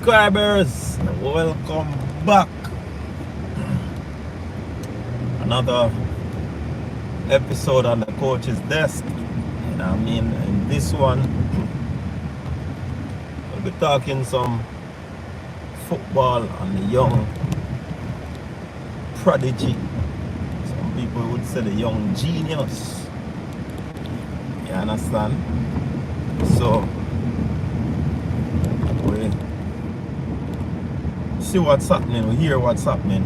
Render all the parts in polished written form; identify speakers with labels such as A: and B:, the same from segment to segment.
A: Subscribers, welcome back. Another episode on the coach's desk. And I mean, in this one, we'll be talking some football and the young prodigy. Some people would say the young genius. You understand? So, we see what's happening, we hear what's happening,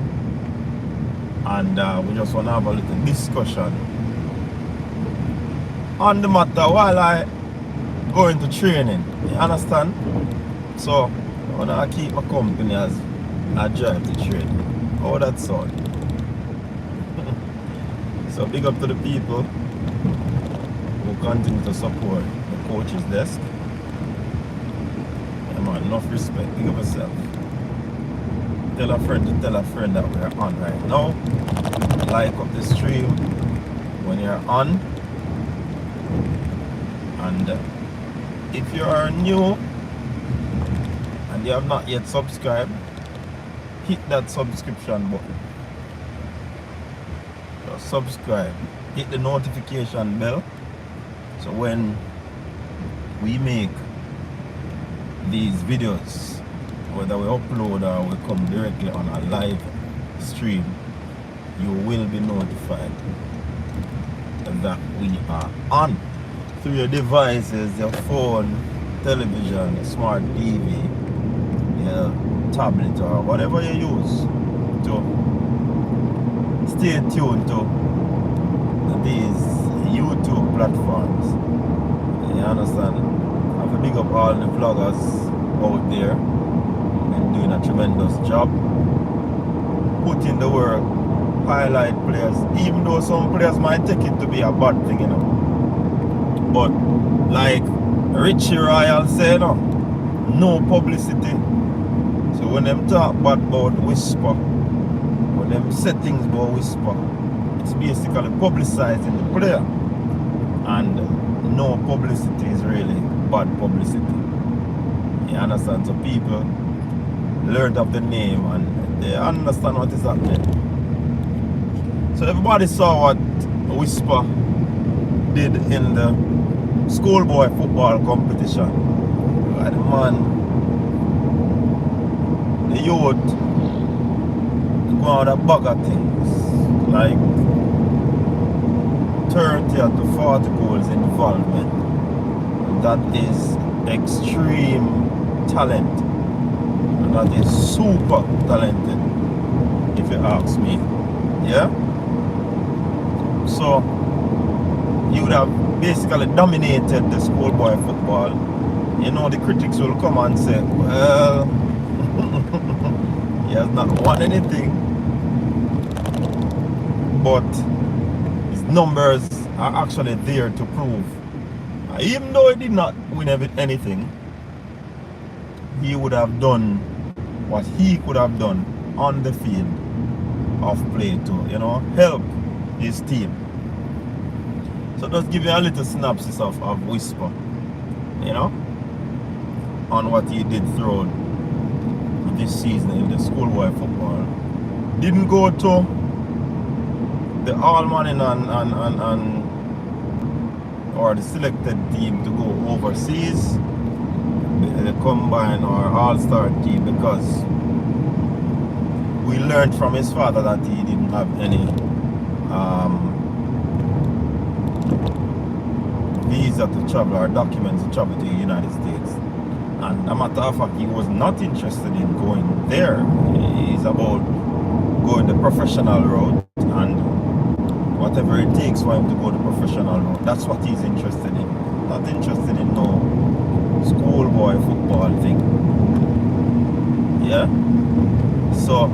A: and we just want to have a little discussion on the matter while I go into training. You understand? So I want to keep my company as I drive to training. How that sound? So big up to the people who continue to support the coach's desk. Yeah, man, enough respect. Big up yourself. Tell a friend to tell a friend that we're on right now. Like up the stream when you're on. And if you are new and you have not yet subscribed, hit that subscription button. Just subscribe. Hit the notification bell. So when we make these videos, whether we upload or we come directly on a live stream, you will be notified that we are on through your devices, your phone, television, your smart TV, your tablet, or whatever you use to stay tuned to these YouTube platforms. You understand? I have to big up all the vloggers out there. Doing a tremendous job, put in the work, highlight players, even though some players might take it to be a bad thing, you know. But like Richie Royal said, no publicity. So when them talk bad about whisper, when them say things about whisper, it's basically publicizing the player, and no publicity is really bad publicity. You understand? So people learned of the name and they understand what is happening. So everybody saw what Whisper did in the schoolboy football competition. And the man, the youth, go out a bag of things like 30 to 40 goals involvement. That is extreme talent. That is super talented, if you ask me. Yeah? So you would have basically dominated the schoolboy football. You know, the critics will come and say, well, he has not won anything, but his numbers are actually there to prove. Even though he did not win anything, he would have done what he could have done on the field of play to, you know, help his team. So just give you a little synopsis of Whisper, you know, on what he did throughout this season in the schoolboy football. Didn't go to the all-man or the selected team to go overseas, the combine or all-star team, because we learned from his father that he didn't have any visa to travel or documents to travel to the United States. And a matter of fact, he was not interested in going there. He's about going the professional route, and whatever it takes for him to go the professional route, that's what he's interested in. Not interested in no schoolboy football thing. Yeah? So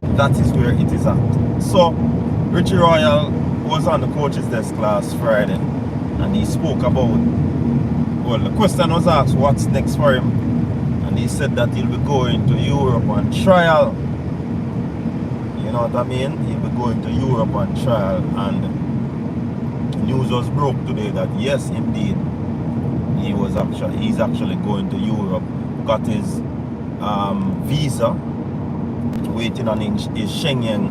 A: that is where it is at. So Richie Royal was on the coach's desk last Friday, and he spoke about, well, the question was asked what's next for him, and he said that he'll be going to Europe on trial. You know what I mean? He'll be going to Europe on trial, and news was broke today that yes, indeed, he's actually going to Europe. Got his visa, waiting on his Schengen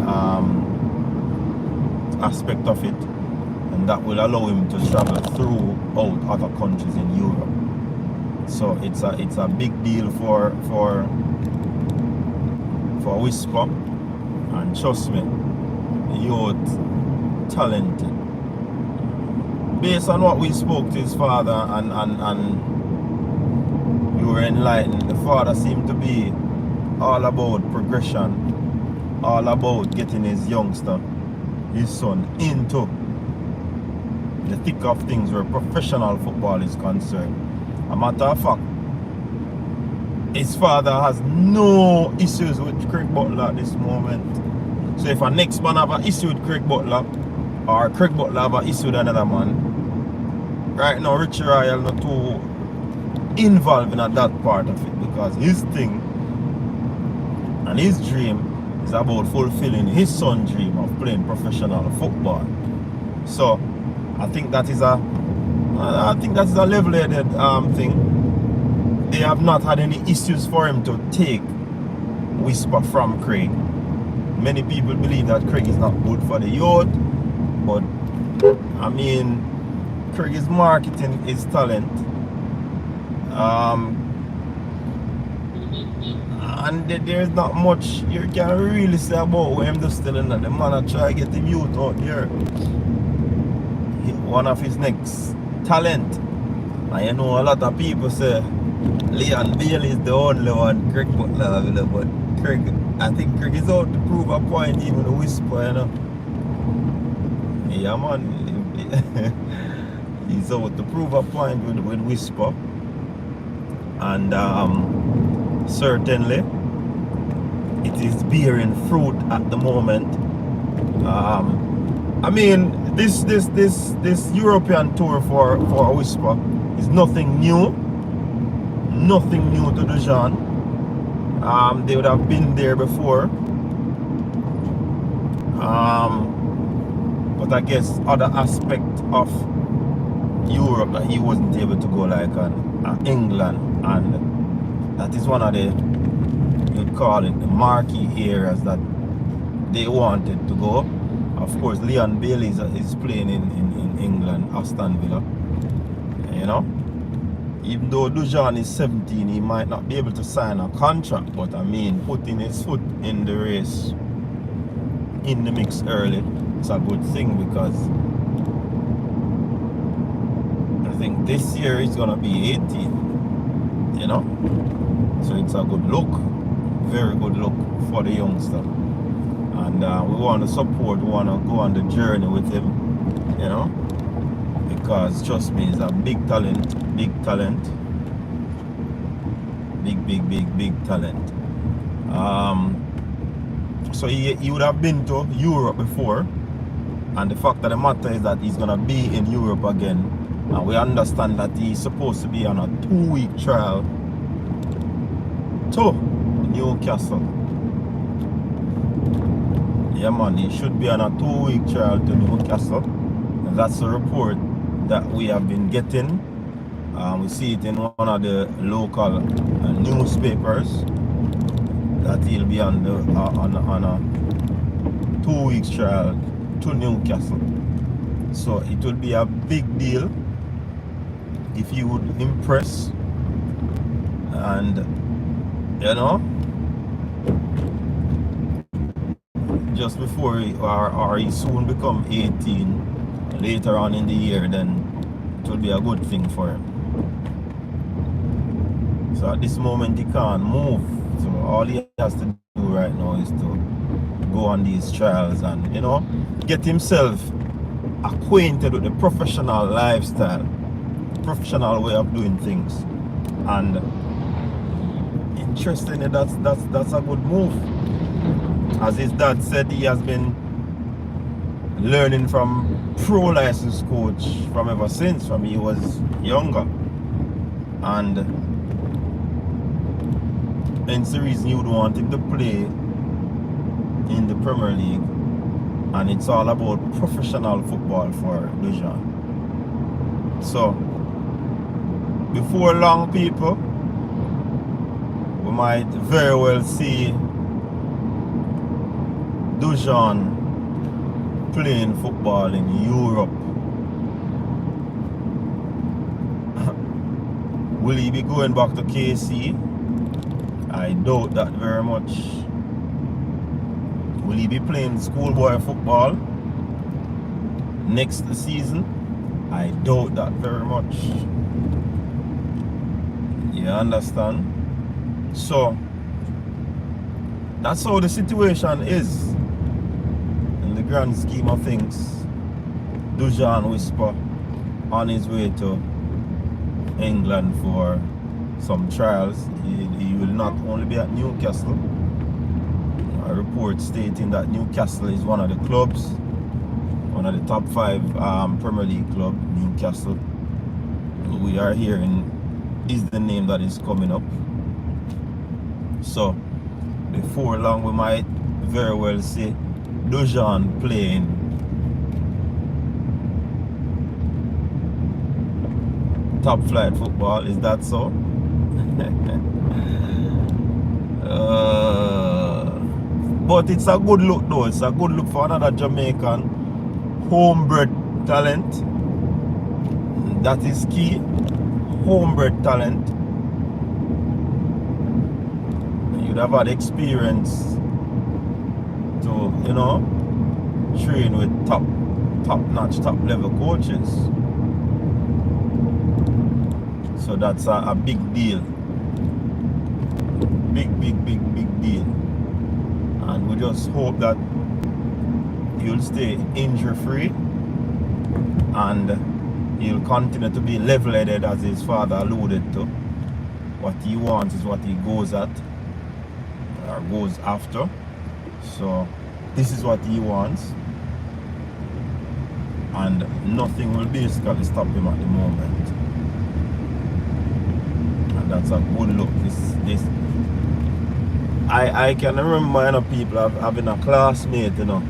A: aspect of it, and that will allow him to travel throughout other countries in Europe. So it's a big deal for Whisper, and trust me, the youth talented. Based on what we spoke to his father and we were enlightened, the father seemed to be all about progression, all about getting his youngster, his son, into the thick of things where professional football is concerned. A matter of fact, his father has no issues with Craig Butler at this moment. So if a next man have an issue with Craig Butler, or Craig Butler have an issue with another man, right now Richie Royal not too involved in that part of it, because his thing and his dream is about fulfilling his son's dream of playing professional football. So I think that is a level-headed thing. They have not had any issues for him to take Whisper from Craig. Many people believe that Craig is not good for the youth, but I mean, Craig is marketing his talent, and there's not much you can really say about what him just telling that the man I try to get him youth out there. One of his next talent, and you know a lot of people say Leon Bailey is the only one Craig Butler, but Craig, I think Craig is out to prove a point even with a Whisper, you know. Yeah man, he's out to prove a point with Whisper, and certainly it is bearing fruit at the moment. I mean, this European tour for Whisper is nothing new to Dujan. They would have been there before, but I guess other aspect of Europe that he wasn't able to go, like England, and that is one of the, you'd call it, the marquee areas that they wanted to go. Of course, Leon Bailey is playing in England, Aston Villa, you know. Even though Dujan is 17, he might not be able to sign a contract, but I mean, putting his foot in the race, in the mix early, it's a good thing, because I think this year he's gonna be 18, you know. So it's a good look, very good look for the youngster, and we want to support, we want to go on the journey with him, you know, because trust me, he's a big talent, big talent, big talent. So he would have been to Europe before, and the fact of the matter is that he's gonna be in Europe again, and we understand that he's supposed to be on a 2-week trial to Newcastle. Yeah man, he should be on a 2-week trial to Newcastle, and that's the report that we have been getting. We see it in one of the local newspapers that he'll be on a 2-week trial to Newcastle. So it would be a big deal if he would impress, and you know, just before he soon become 18 later on in the year, then it will be a good thing for him. So at this moment he can't move, so all he has to do right now is to go on these trials and, you know, get himself acquainted with the professional lifestyle, professional way of doing things. And interestingly, that's a good move. As his dad said, he has been learning from pro license coach from ever since, from he was younger, and hence the reason you would want him to play in the Premier League, and it's all about professional football for Dujan. So before long, people, we might very well see Dujan playing football in Europe. Will he be going back to KC? I doubt that very much. Will he be playing schoolboy football next season? I doubt that very much. You understand? So that's how the situation is in the grand scheme of things. Dujan Whisper on his way to England for some trials. He will not only be at Newcastle. A report stating that Newcastle is one of the clubs, one of the top 5 Premier League club. Newcastle, we are hearing, is the name that is coming up. So before long we might very well see Dujan playing top flight football. Is that so? But it's a good look though. It's a good look for another Jamaican homebred talent. That is key. Homebred talent. You'd have had experience to, you know, train with top-notch, top-level coaches. So that's a big deal. Big deal. And we just hope that you'll stay injury-free and he'll continue to be level-headed, as his father alluded to. What he wants is what he goes at or goes after. So this is what he wants, and nothing will basically stop him at the moment. And that's a good look. This I can remember, you know, people having a classmate, you know,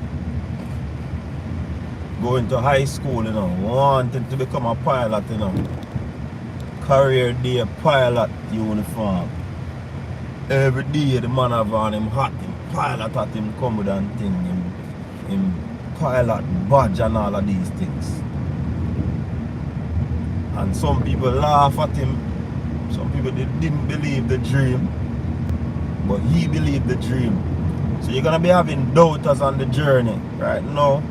A: going to high school, you know, wanting to become a pilot, you know, career day pilot uniform. Every day the man have on him hat, him pilot at him come with and thing, him pilot badge and all of these things. And some people laugh at him, some people they didn't believe the dream, but he believed the dream. So you're gonna be having doubters on the journey. Right now,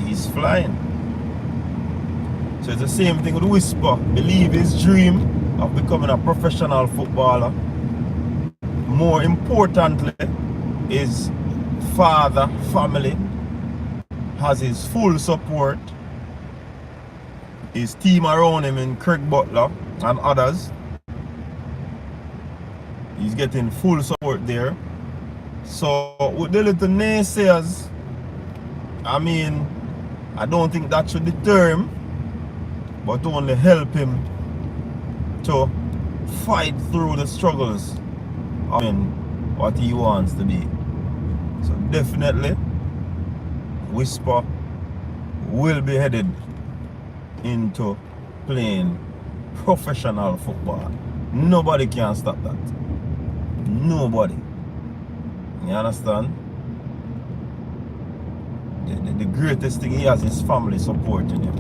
A: he's flying. So it's the same thing with Whisper. Believe his dream of becoming a professional footballer. More importantly, his father, family has his full support. His team around him in Craig Butler and others. He's getting full support there. So with the little naysayers, I mean, I don't think that should deter him, but only help him to fight through the struggles. I mean, what he wants to be. So definitely, Whisper will be headed into playing professional football. Nobody can stop that. Nobody. You understand? The greatest thing he has is family supporting him.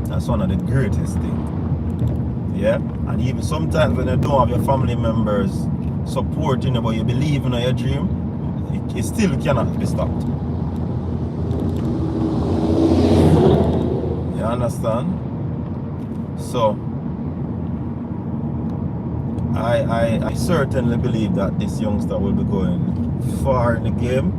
A: That's one of the greatest things. Yeah? And even sometimes when you don't have your family members supporting you, but you believe in your dream, it still cannot be stopped. You understand? So I certainly believe that this youngster will be going far in the game.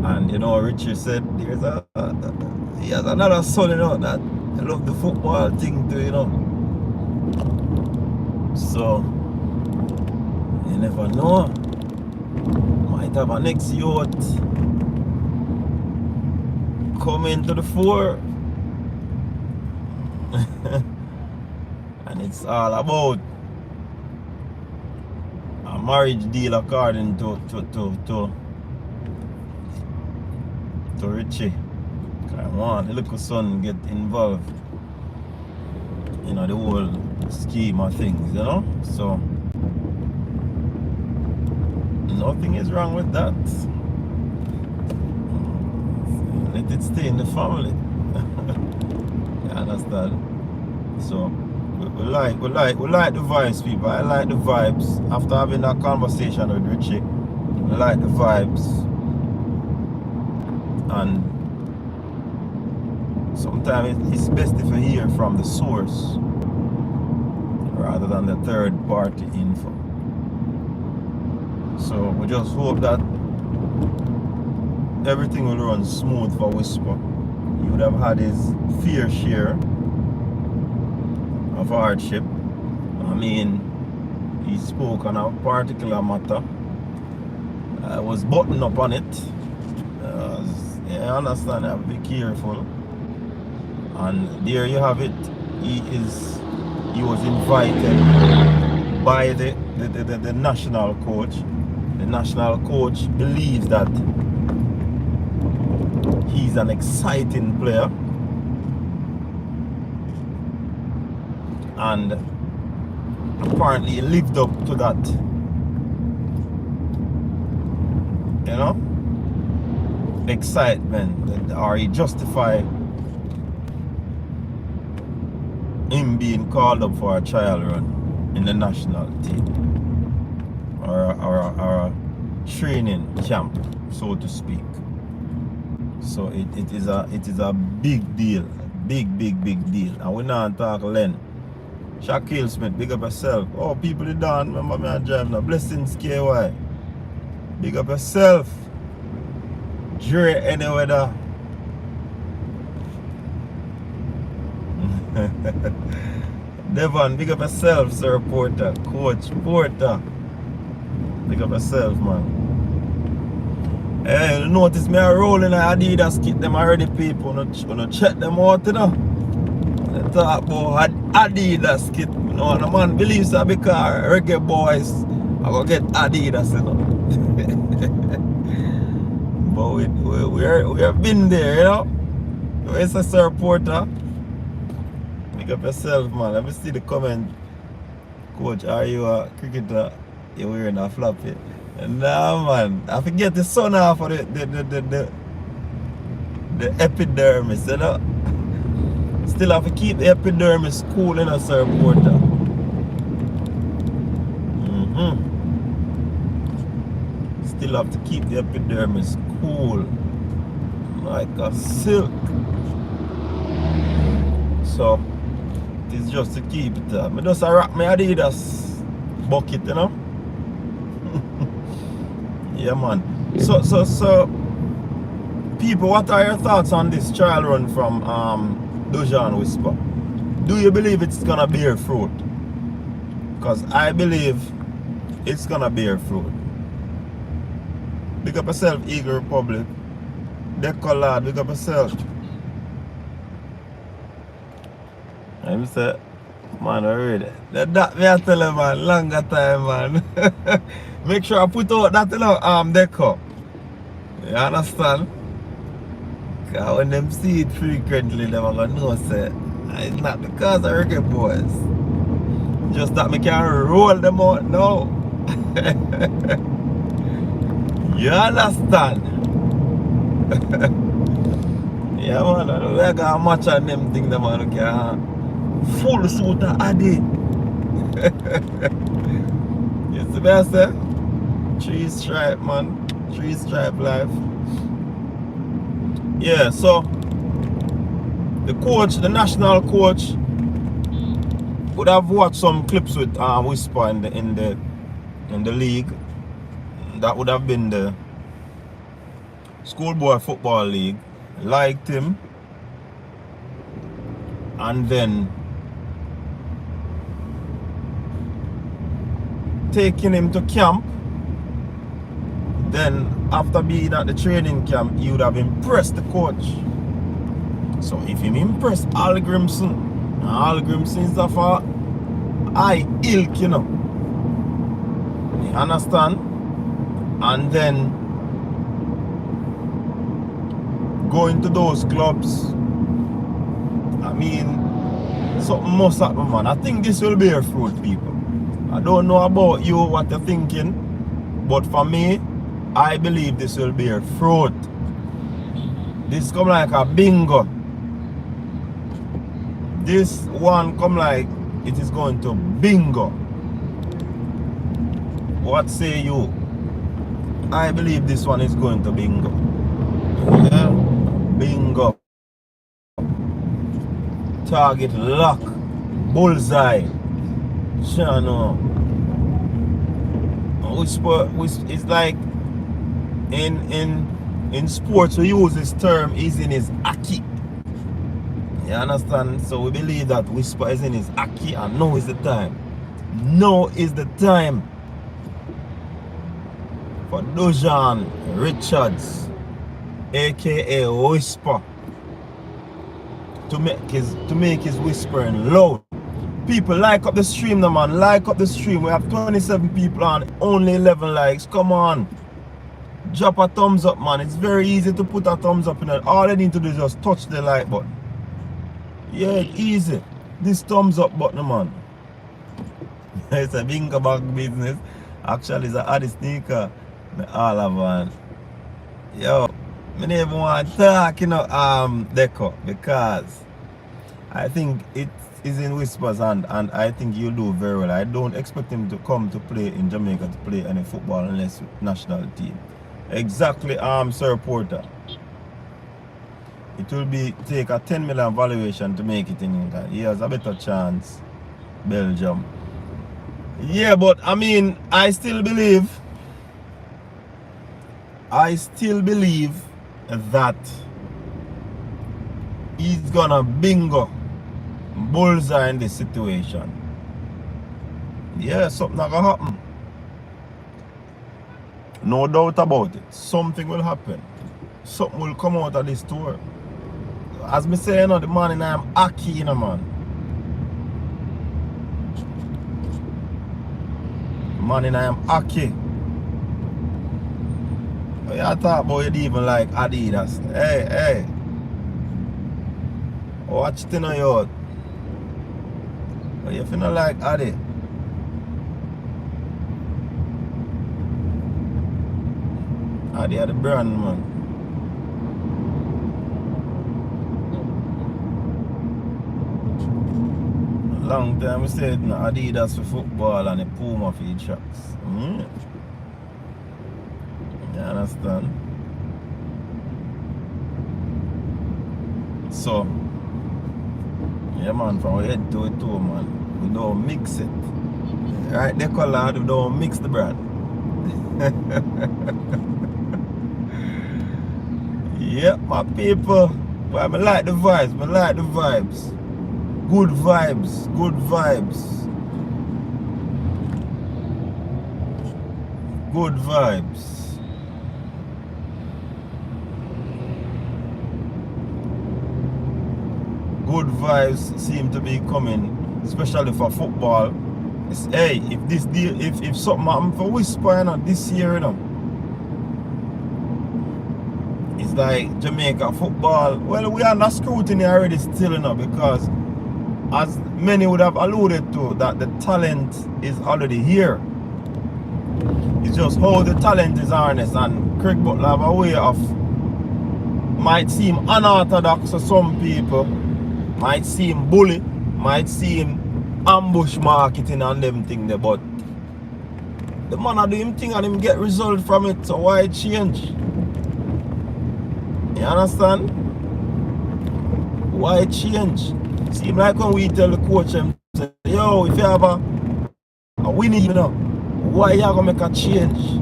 A: And you know, Richie said he has another son, you know, that I love the football thing too, you know. So you never know. Might have a next youth come into the fore. And it's all about a marriage deal according to Richie. I want the little son get involved. You know, the whole scheme of things, you know. So nothing is wrong with that. Let it stay in the family. You understand? So we like the vibes, people. I like the vibes. After having that conversation with Richie, we like the vibes. And sometimes it's best if you hear from the source rather than the third party info. So we just hope that everything will run smooth for Whisper. He would have had his fair share of hardship. I mean, he spoke on a particular matter. I was buttoned up on it. Yeah, I understand, I have to be careful. And there you have it. He was invited by the national coach. The national coach believes that he's an exciting player, and apparently he lived up to that, you know, excitement, or he justified him being called up for a trial run in the national team, or a training camp, so to speak. So it is a big deal, big deal. And we now talk Len. Shaquille Smith, big up yourself. Oh, people they done. Remember me I drive now. Blessings KY. Big up yourself. Dre any weather. Devon, big up yourself, Sir Porter. Coach Porter. Big up yourself, man. Hey, you notice me a rolling a Adidas kit them already, people. Wanna check them out, you know. They talk about Adidas kit, you know, and the man believes that because Reggae Boyz I go get Adidas, you know. But we have been there, you know. Where's the Sir Porter? Pick up yourself, man. Let me see the comment. Coach, are you a cricketer? You're wearing a floppy. Nah, man. I forget the sun off of the epidermis, you know. Still have to keep the epidermis cool, you know, Sir Porter. Still have to keep the epidermis cool, like a silk. So it's just to keep it up. I just rock my Adidas bucket, you know. Yeah, man. So people, what are your thoughts on this trial run from Dujan Whisper? Do you believe it's gonna bear fruit? Because I believe it's gonna bear fruit. Big up yourself, Eagle Republic. Decolad, big up yourself. I'm say, man, already. That me I tell you, man, longer time, man. Make sure I put out that, you know, deco. You understand? Because when them see it frequently, them are gonna know, say, it's not because of Reggae Boyz. Just that me can roll them out now. You understand? Yeah, man, we got match on them things, man, can full suit of Adi. You see what I say? 3 stripe, man. 3 stripe life. Yeah, so the coach, the national coach, would have watched some clips with Whisper in the league. That would have been the schoolboy football league. Liked him, and then taking him to camp. Then after being at the training camp, he would have impressed the coach. So if him impressed Al Grimson, and Al Grimson is of a high ilk, you know. You understand? And then going to those clubs, I mean, something must happen, man. I think this will bear fruit, people. I don't know about you, what you're thinking, but for me, I believe this will bear fruit. This come like a bingo. This one come like it is going to bingo. What say you? I believe this one is going to bingo. Yeah, bingo. Target lock. Bullseye. Channel. It's like in sports we use this term is in his aki. You understand? So we believe that Whisper is in his aki and now is the time. Now is the time for Dojan Richards, aka Whisper, to make his whispering loud. People, like up the stream now, man. Like up the stream. We have 27 people on, only 11 likes. Come on. Drop a thumbs up, man. It's very easy to put a thumbs up in it. All they need to do is just touch the like button. Yeah, easy. This thumbs up button, man. It's a bingo bag business. Actually, it's a Adi sneaker. All of one. Yo, I don't even want to talk, you know, Deco, because I think it is in whispers and I think you'll do very well. I don't expect him to come to play in Jamaica to play any football unless with national team. Exactly, Sir Porter. It will take a 10 million valuation to make it in England. He has a better chance, Belgium. Yeah, but I mean, I still believe that he's gonna bingo bullseye in this situation. Yeah, something gonna happen. No doubt about it. Something will happen. Something will come out of this tour. As me say, you know, the man in I am Aki, you know, man. The man in I am Aki. You talk about you even like Adidas. Hey. Watch it in your yard. You feel like Adi. Adi are the brand, man. Long time I said no, Adidas for football and a Puma for the tracks. You understand? So, yeah, man, from head to toe, man, we don't mix it. Right, the color, we don't mix the brand. Yep, my people. But I like the vibes, Good vibes. Good vibes. Good vibes seem to be coming, especially for football. It's, hey, if something happen for Whisper, you know, this year, you know, it's like Jamaica football. Well, we are under scrutiny already still, you know, because as many would have alluded to, that the talent is already here. It's just how the talent is harnessed, and Craig Butler have a way of, might seem unorthodox to some people, might seem bully, might seem ambush marketing and them thing there, but the man do him thing and him get result from it, so why change? You understand? Why change? Seem like when we tell the coach him, say, yo, if you have a winning, you know, why you gonna make a change?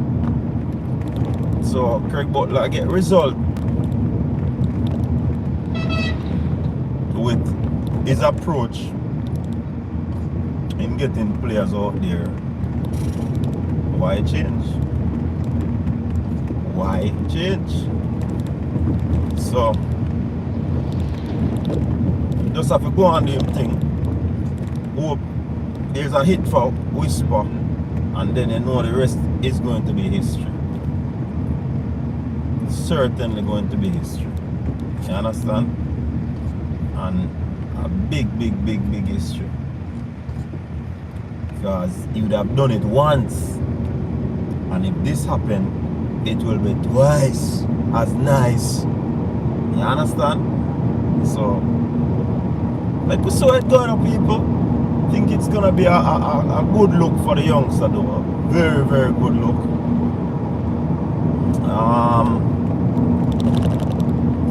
A: So Craig Butler get result with his approach in getting players out there. Why change? Why change? So just have to go on the thing. Hope there's a hit for Whisper, and then you know the rest is going to be history. It's certainly going to be history. You understand? And a big history. Because he would have done it once. And if this happened, it will be twice as nice. You understand? So, like we saw it going up, people. Think it's gonna be a good look for the youngster though. Very good look.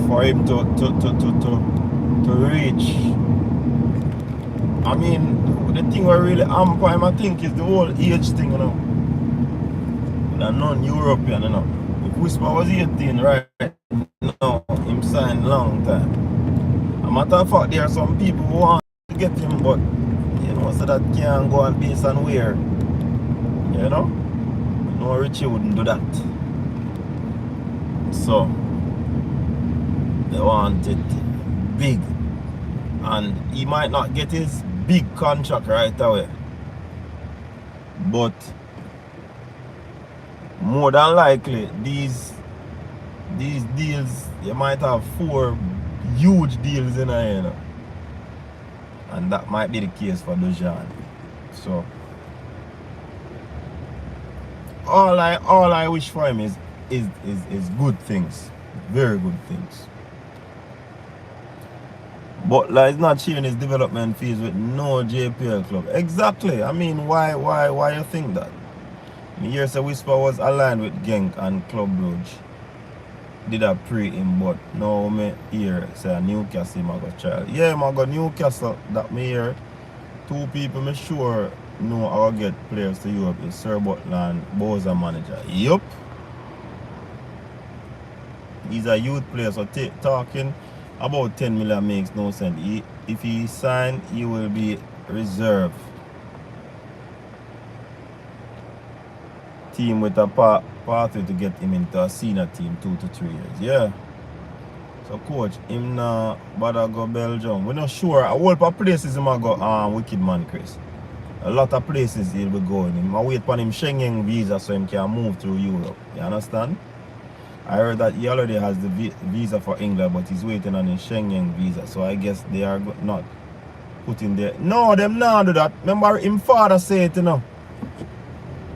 A: For him to reach. I mean, the thing where really amp him, I think, is the whole age thing, you know. The non-European, you know. If Whisper was 18 right now, him signed long time. As a matter of fact, there are some people who want to get him, but you know, so that can't go on base and wear. You know? No, Richie wouldn't do that. So they want it big. And he might not get his big contract right away. But more than likely, these deals, you might have 4 huge deals in a, you know. And that might be the case for Dujan. So all I wish for him is good things. Very good things. But like, he's not sharing his development fees with no JPL club. Exactly. I mean, why you think that? Me hear say Whisper was aligned with Genk and Club Brugge. Did a pre him, but now me hear say Newcastle I go trial. Yeah, I go Newcastle. That me hear. 2 people me sure know how to get players to Europe is Sir Butland and Bowser manager. Yup. He's a youth player, so talking about 10 million makes no sense. If he sign, he will be reserve team with a pathway to get him into a senior team 2 to 3 years. Yeah. So coach, him now bother go Belgium. We're not sure. A whole lot of places him a go wicked man Chris. A lot of places he'll be going. Him I wait for him Schengen visa so him can move through Europe. You understand? I heard that he already has the visa for England, but he's waiting on his Schengen visa. So I guess they are not putting there. No, them not do that. Remember him father say it, you know.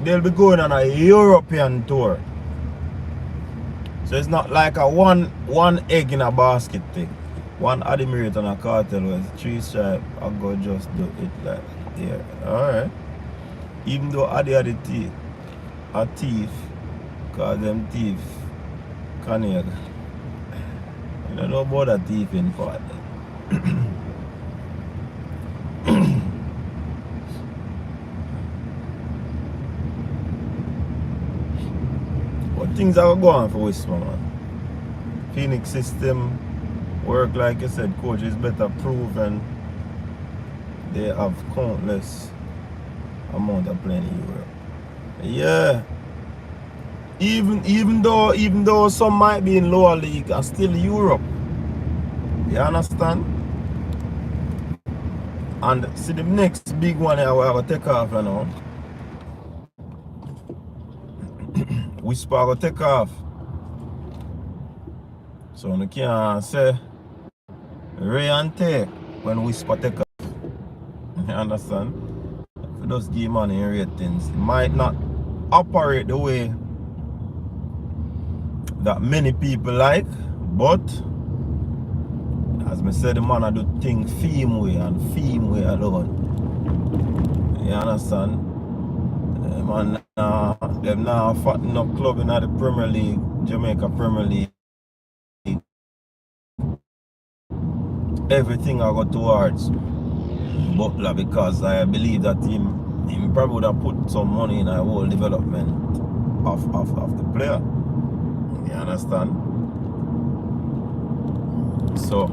A: They'll be going on a European tour. So it's not like a one egg in a basket thing. One admirate on a cartel was 3 stripe. I go just do it like yeah. Alright. Even though Adi are the thief, a thief, cause them thief Canada. You don't know about that thief in part. But things are going for Whisper, man. Phoenix system work like you said, coach is better proven. They have countless amount of playing in Europe. Yeah. Even though some might be in lower league are still Europe. You understand? And see the next big one I will take off, you know. Whisper will take off. So you can't say Ray and take when Whisper take off. You understand? If you just give money and ratings, it might not operate the way that many people like, but as I said, the man I do things theme way and theme way alone. You understand? Man, them now fattening up club in the Premier League, Jamaica Premier League. Everything I go towards Butler because I believe that him probably would have put some money in a whole development of the player. You understand? So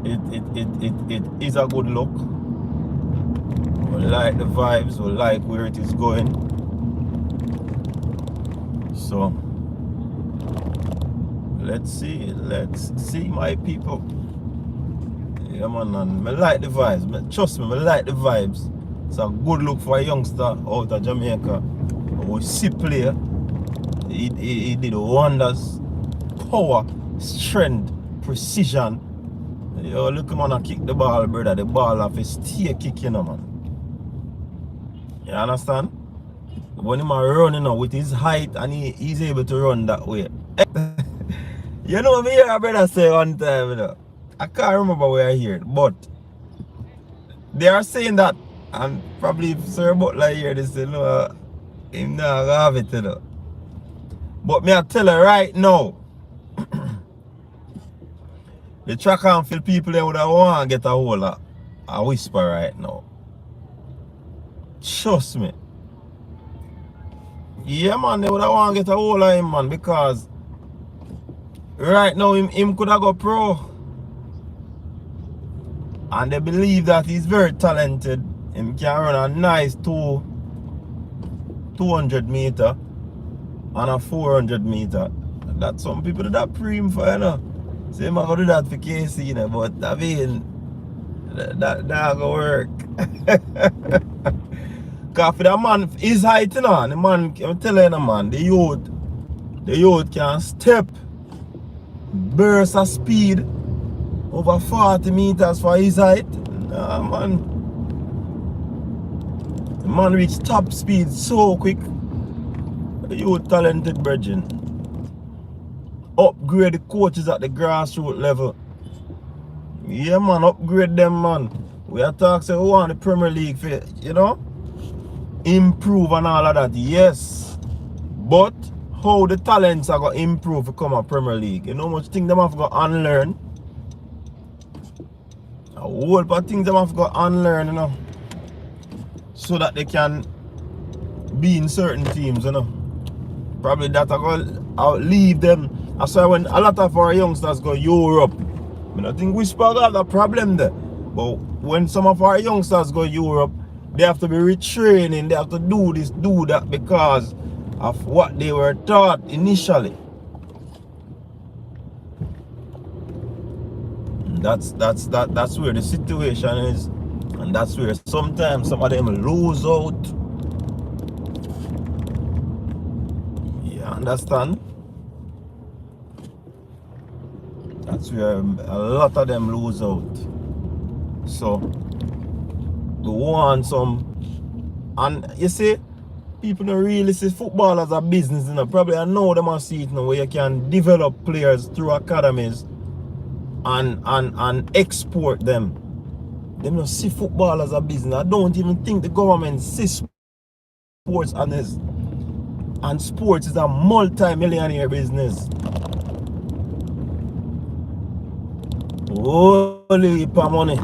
A: it is a good look. We like the vibes, we like where it is going. So let's see my people. Yeah man, and I like the vibes. Trust me, I like the vibes. It's a good look for a youngster out of Jamaica. We see player. He did wonders. Power, strength, precision. Yo, look him man kick the ball, brother. The ball off his stay kicking, man. You understand? When him a run, with his height and he's able to run that way. You know me hear a brother say one time, I can't remember where I hear it, but they are saying that, and probably if Sir Butler hear this, no, him not have it, But me I tell her right now, the track and field people they would have want to get a hold of a whisper right now. Trust me. Yeah man, they would have want to get a hold of him, man, because right now him could have go pro. And they believe that he's very talented. Him can run a nice 200 meter and a 400 meter. That's some people that preem for, So him gonna do that for KC, but I mean, that gonna work. Cause for the man, his height, the man, I'm telling you, man, the youth can step, burst of speed over 40 meters for his height. Nah, man. The man reach top speed so quick. The youth talented brethren. Upgrade the coaches at the grassroots level. Yeah, man, upgrade them, man. We are talking, so we want the Premier League for, improve and all of that, yes. But how the talents are going to improve to come a Premier League? You know how much things them have got to unlearn? A whole lot of things them have got to unlearn, so that they can be in certain teams, Probably that are going to outleave them. That's why when a lot of our youngsters go Europe, I think we spoke about the problem there. But when some of our youngsters go Europe, they have to be retraining, they have to do this, do that because of what they were taught initially. That's where the situation is, and that's where sometimes some of them lose out. You understand? That's where a lot of them lose out. So we want some, and you see, people don't really see football as a business, Probably I know them and see it now where you can develop players through academies and export them. They don't see football as a business. I don't even think the government sees sports honest. And sports is a multi-millionaire business. Holy heap of money.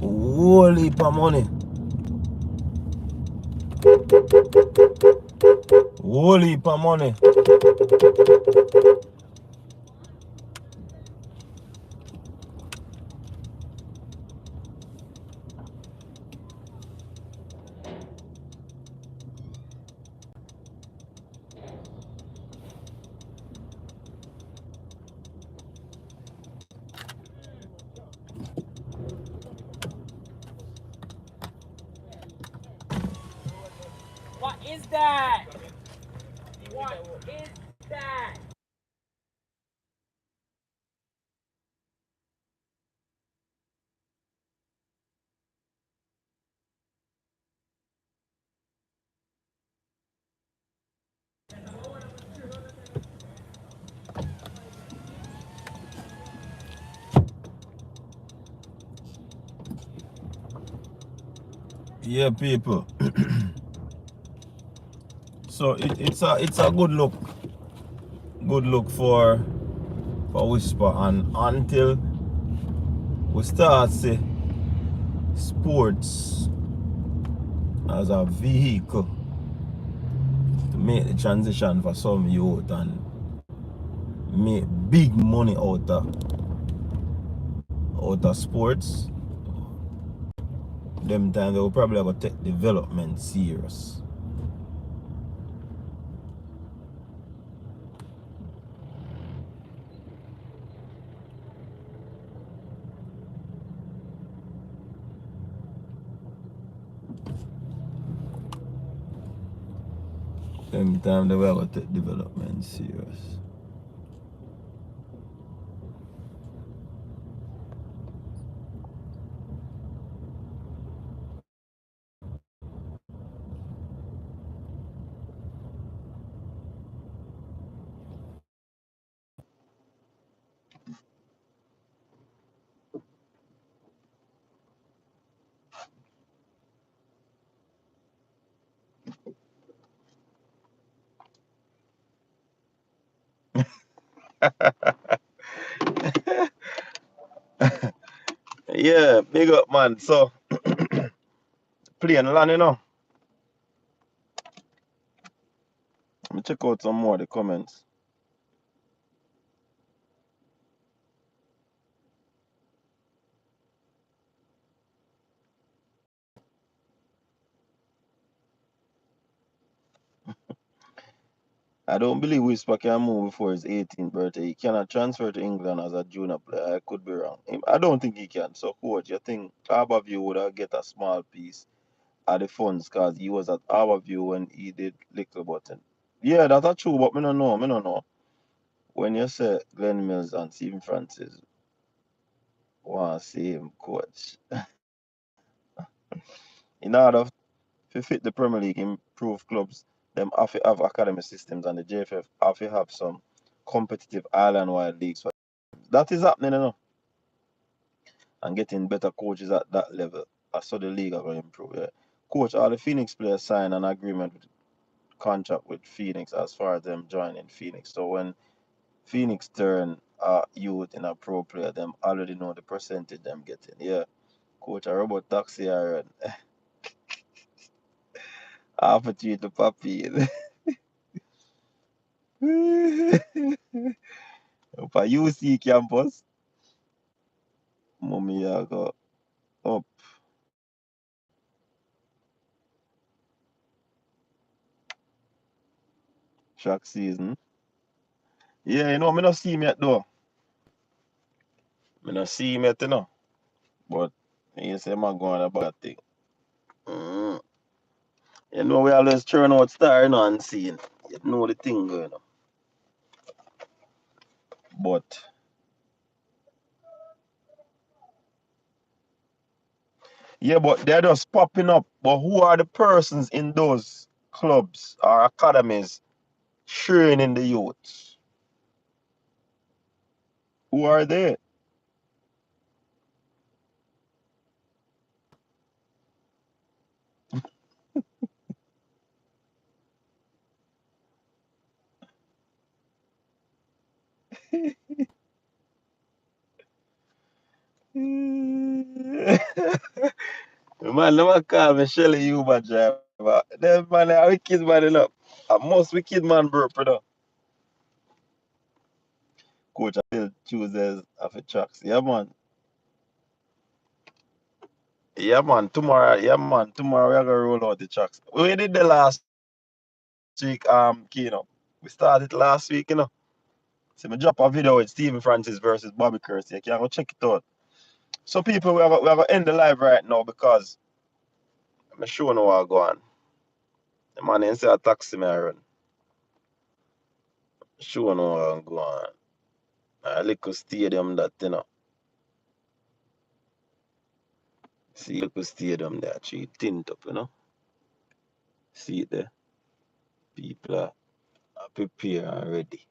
A: Holy heap of money. Holy heap of money.
B: What is that? What is that?
A: Yeah, people. So it's a good look. Good look for Whisper, and until we start see sports as a vehicle to make the transition for some youth and make big money out of sports, them time they will probably have to take development serious. Them time they will have to take development serious. Yeah, big up, man. So, playing land, you know. Let me check out some more of the comments. I don't believe Whisper can move before his 18th birthday. He cannot transfer to England as a junior player. I could be wrong. I don't think he can. So, coach, you think Harborview would have get a small piece of the funds because he was at Harborview when he did little button. Yeah, that's true, but me don't know. Me don't know. When you say Glenn Mills and Stephen Francis want to see him coach, in order to fit the Premier League, improve clubs, them have to have academy systems and the JFF have to have some competitive island-wide leagues. That is happening, you know, and getting better coaches at that level. So the league are going to improve. Yeah. Coach, all the Phoenix players sign an agreement with contract with Phoenix as far as them joining Phoenix. So when Phoenix turn youth in a pro player, them already know the percentage them getting. Yeah. Coach, I robot taxi iron. Half a treat to puppy. For UC campus, mommy I go up track season. Yeah, you know, me not see him yet though. Me not see him yet, you know. But you say man going about that thing. Mm. You know we always turn out star, you know, and seeing. You know the thing going on. But yeah, but they're just popping up. But who are the persons in those clubs or academies training the youths? Who are they? Man, never call me Shelly Uber driver. Them man, a wicked man enough. A most wicked man, bro, brother. Coach, I still Tuesdays after tracks. Yeah, man. Yeah, man. Tomorrow, yeah, man. Tomorrow we are gonna roll out the tracks. We did the last week, Kino. We started last week, you know. So me drop a video with Stephen Francis versus Bobby Kersey. You can go check it out. So people, we are gonna end the live right now because I'm sure no what go on. The man inside a taxi me I run. Sure no what go on. A little stadium that, you know. See a little stadium there, tree tint up, you know. See it there. People are prepared and ready.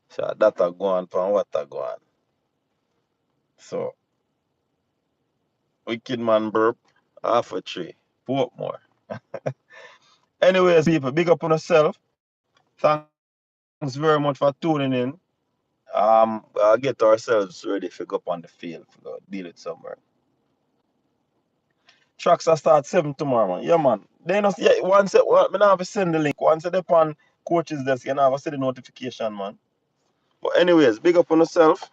A: So that a go on from what a go on. So wicked man burp, half a tree. Poke more. Anyways, people, big up on yourself. Thanks very much for tuning in. I'll get ourselves ready to go up on the field to go deal it somewhere. Tracks will start 7 tomorrow, man. Yeah, man. Then yeah, once it, well, I have to send the link. Once it upon coach's desk, you know, I have to send the notification, man. But anyways, big up on yourself.